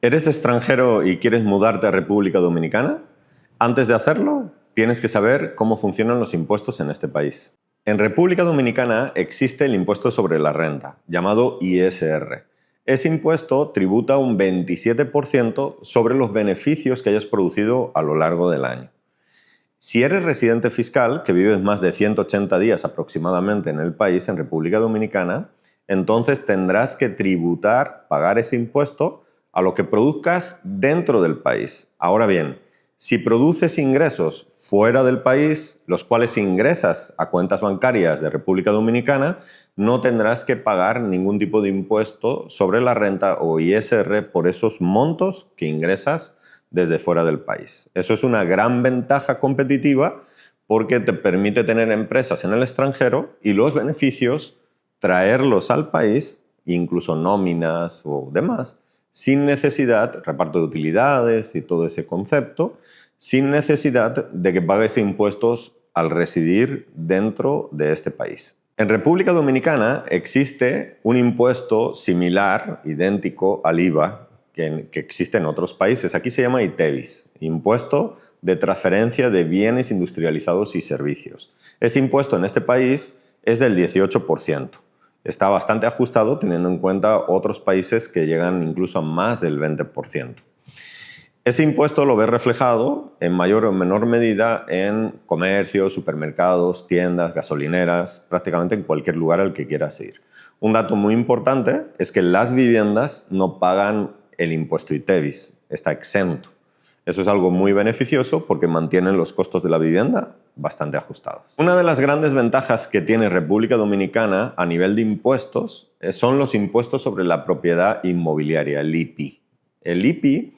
¿Eres extranjero y quieres mudarte a República Dominicana? Antes de hacerlo, tienes que saber cómo funcionan los impuestos en este país. En República Dominicana existe el impuesto sobre la renta, llamado ISR. Ese impuesto tributa un 27% sobre los beneficios que hayas producido a lo largo del año. Si eres residente fiscal, que vives más de 180 días aproximadamente en el país, en República Dominicana, entonces tendrás que pagar ese impuesto a lo que produzcas dentro del país. Ahora bien, si produces ingresos fuera del país, los cuales ingresas a cuentas bancarias de República Dominicana, no tendrás que pagar ningún tipo de impuesto sobre la renta o ISR por esos montos que ingresas desde fuera del país. Eso es una gran ventaja competitiva porque te permite tener empresas en el extranjero y los beneficios traerlos al país, incluso nóminas o demás, sin necesidad, reparto de utilidades y todo ese concepto, sin necesidad de que pagues impuestos al residir dentro de este país. En República Dominicana existe un impuesto similar, idéntico al IVA, que existe en otros países. Aquí se llama ITEVIS, Impuesto de Transferencia de Bienes Industrializados y Servicios. Ese impuesto en este país es del 18%. Está bastante ajustado teniendo en cuenta otros países que llegan incluso a más del 20%. Ese impuesto lo ves reflejado en mayor o menor medida en comercios, supermercados, tiendas, gasolineras, prácticamente en cualquier lugar al que quieras ir. Un dato muy importante es que las viviendas no pagan el impuesto ITEVIS, está exento. Eso es algo muy beneficioso porque mantienen los costos de la vivienda bastante ajustados. Una de las grandes ventajas que tiene República Dominicana a nivel de impuestos son los impuestos sobre la propiedad inmobiliaria, el IPI. El IPI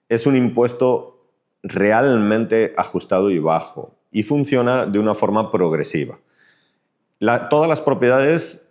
es un impuesto realmente ajustado y bajo y funciona de una forma progresiva. Todas las propiedades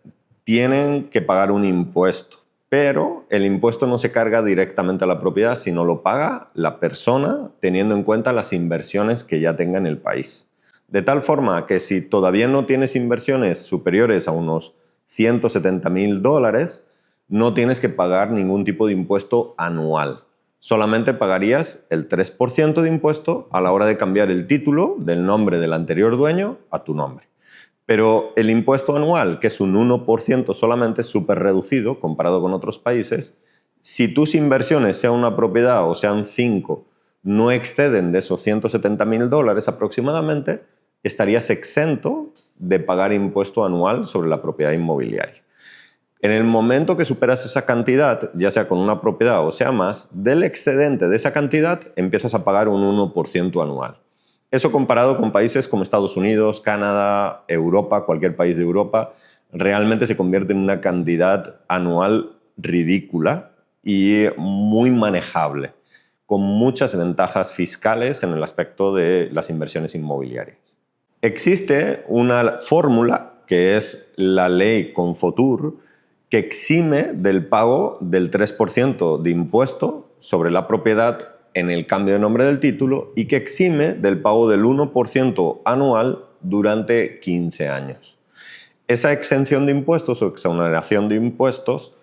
tienen que pagar un impuesto, pero el impuesto no se carga directamente a la propiedad, sino lo paga la persona teniendo en cuenta las inversiones que ya tenga en el país. De tal forma que si todavía no tienes inversiones superiores a unos $170,000, no tienes que pagar ningún tipo de impuesto anual. Solamente pagarías el 3% de impuesto a la hora de cambiar el título del nombre del anterior dueño a tu nombre. Pero el impuesto anual, que es un 1% solamente, es súper reducido comparado con otros países. Si tus inversiones, sean una propiedad o sean 5, no exceden de esos $170,000 aproximadamente, estarías exento de pagar impuesto anual sobre la propiedad inmobiliaria. En el momento que superas esa cantidad, ya sea con una propiedad o sea más, del excedente de esa cantidad empiezas a pagar un 1% anual. Eso comparado con países como Estados Unidos, Canadá, Europa, cualquier país de Europa, realmente se convierte en una cantidad anual ridícula y muy manejable, con muchas ventajas fiscales en el aspecto de las inversiones inmobiliarias. Existe una fórmula, que es la ley Confotur, que exime del pago del 3% de impuesto sobre la propiedad en el cambio de nombre del título y que exime del pago del 1% anual durante 15 años. Esa exención de impuestos o exoneración de impuestos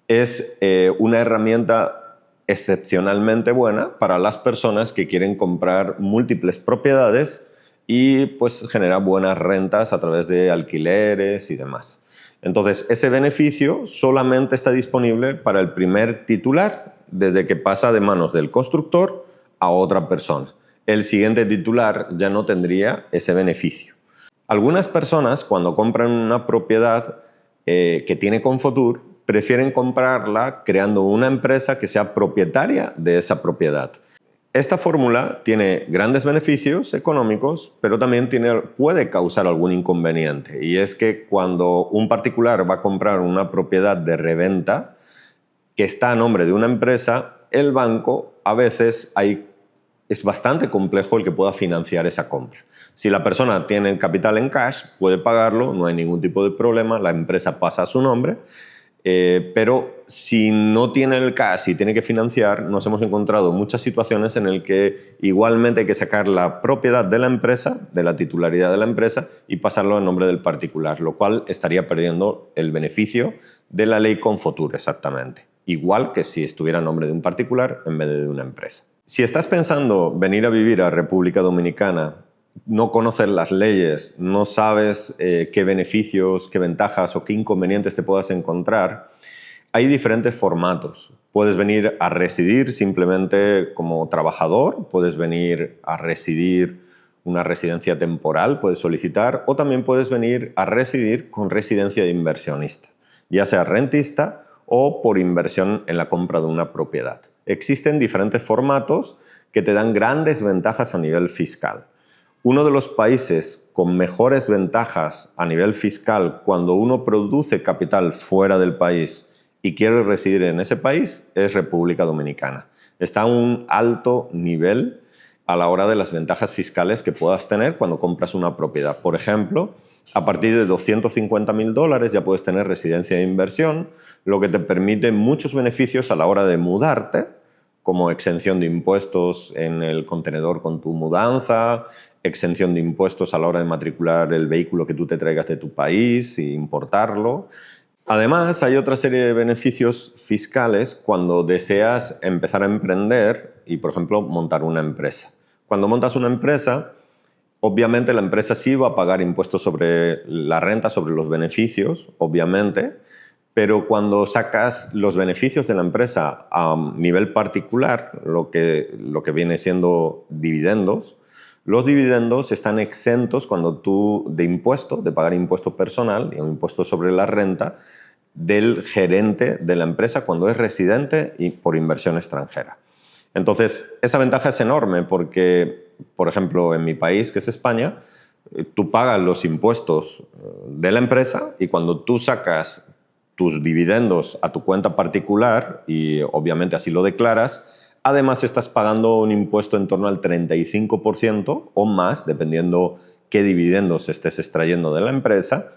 es una herramienta excepcionalmente buena para las personas que quieren comprar múltiples propiedades y pues genera buenas rentas a través de alquileres y demás. Entonces, ese beneficio solamente está disponible para el primer titular desde que pasa de manos del constructor a otra persona. El siguiente titular ya no tendría ese beneficio. Algunas personas, cuando compran una propiedad que tiene Confotur, prefieren comprarla creando una empresa que sea propietaria de esa propiedad. Esta fórmula tiene grandes beneficios económicos, pero también puede causar algún inconveniente. Y es que cuando un particular va a comprar una propiedad de reventa que está a nombre de una empresa, el banco a veces es bastante complejo el que pueda financiar esa compra. Si la persona tiene el capital en cash, puede pagarlo, no hay ningún tipo de problema, la empresa pasa a su nombre. Pero si no tiene el cash y tiene que financiar, nos hemos encontrado muchas situaciones en las que igualmente hay que sacar la propiedad de la empresa, de la titularidad de la empresa, y pasarlo en nombre del particular, lo cual estaría perdiendo el beneficio de la ley Confotur exactamente. igual que si estuviera a nombre de un particular en vez de una empresa. Si estás pensando venir a vivir a República Dominicana, no conoces las leyes, no sabes qué beneficios, qué ventajas o qué inconvenientes te puedas encontrar, hay diferentes formatos. Puedes venir a residir simplemente como trabajador, puedes venir a residir una residencia temporal, puedes solicitar, o también puedes venir a residir con residencia de inversionista, ya sea rentista o por inversión en la compra de una propiedad. Existen diferentes formatos que te dan grandes ventajas a nivel fiscal. Uno de los países con mejores ventajas a nivel fiscal cuando uno produce capital fuera del país y quiere residir en ese país es República Dominicana. Está a un alto nivel a la hora de las ventajas fiscales que puedas tener cuando compras una propiedad. Por ejemplo, a partir de $250.000 ya puedes tener residencia de inversión, lo que te permite muchos beneficios a la hora de mudarte, como exención de impuestos en el contenedor con tu mudanza, exención de impuestos a la hora de matricular el vehículo que tú te traigas de tu país e importarlo. Además, hay otra serie de beneficios fiscales cuando deseas empezar a emprender y, por ejemplo, montar una empresa. Cuando montas una empresa, obviamente la empresa sí va a pagar impuestos sobre la renta, sobre los beneficios, obviamente, pero cuando sacas los beneficios de la empresa a nivel particular, lo que viene siendo dividendos, los dividendos están exentos cuando tú de pagar impuesto personal y un impuesto sobre la renta del gerente de la empresa cuando es residente y por inversión extranjera. Entonces, esa ventaja es enorme porque, por ejemplo, en mi país, que es España, tú pagas los impuestos de la empresa y cuando tú sacas tus dividendos a tu cuenta particular y obviamente así lo declaras, además estás pagando un impuesto en torno al 35% o más, dependiendo qué dividendos estés extrayendo de la empresa,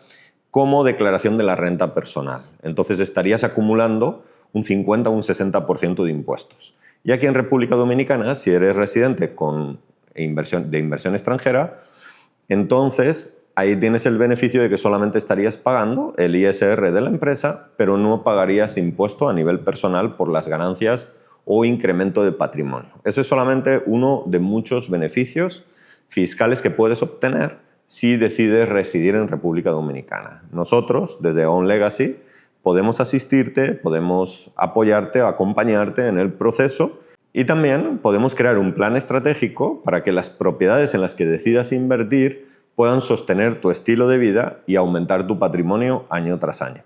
como declaración de la renta personal. Entonces estarías acumulando un 50 o un 60% de impuestos. Y aquí en República Dominicana, si eres residente de inversión extranjera, entonces ahí tienes el beneficio de que solamente estarías pagando el ISR de la empresa, pero no pagarías impuesto a nivel personal por las ganancias o incremento de patrimonio. Ese es solamente uno de muchos beneficios fiscales que puedes obtener si decides residir en República Dominicana. Nosotros, desde On Legacy, podemos asistirte, podemos apoyarte, acompañarte en el proceso y también podemos crear un plan estratégico para que las propiedades en las que decidas invertir puedan sostener tu estilo de vida y aumentar tu patrimonio año tras año.